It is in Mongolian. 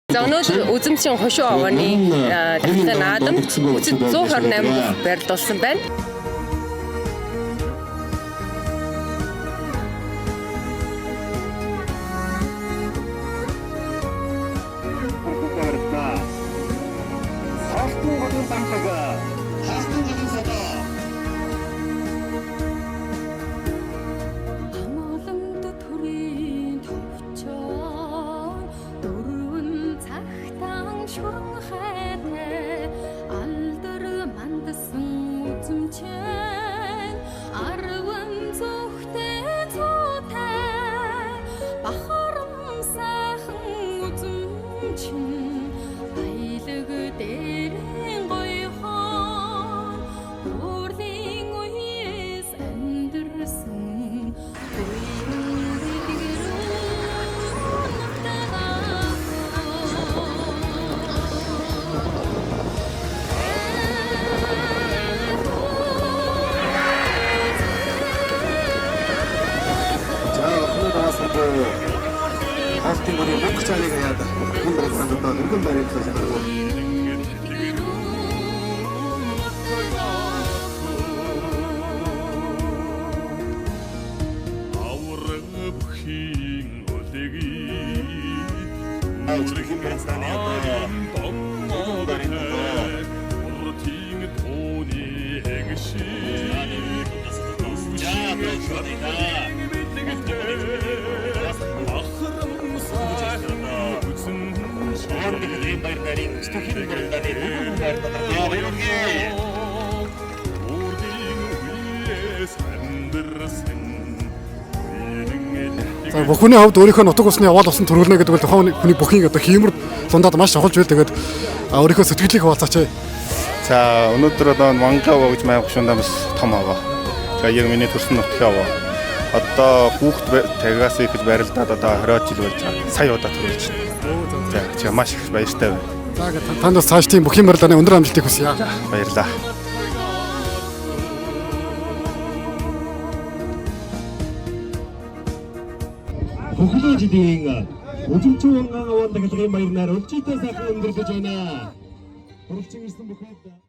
За өнөөдөр үзэмжийн хошуу овооны дахилгын наадамд үзэд 128 бүх байрлуулсан байна. Халтимны бүх цааныг яадаг. Энэ програмд одоо өргөн баримтлал хийдэг. За бүхний хувьд өөрийнхөө нутаг усны яваал усан төрүүлнэ гэдэг бол тухайн хүний бүхний одоо хиймэр дундаад маш чухалж байл. Тэгээд өөрийнхөө сэтгэлийг хуваалцаач. За өнөөдөр одоо Мангава гэж маань гүшүүндээ бас том аваа. За яг миний төрсөн нутгийн аваа. Одоо хүүхд тагаас их барилдаад одоо 20 жил болж байгаа. Сая удаа төрүүлж байна. За маш их баяртай байна. За танд бас цааш тийм бүхний барилдааны өндөр амжилтыг хүсье. Баярлалаа. Бүхний жилийн үзэмжийн аваан дахилгын баяраар өлчтэй сайхан өндөрлөж байна. Хүрэлцэн ирсэн бүхэнд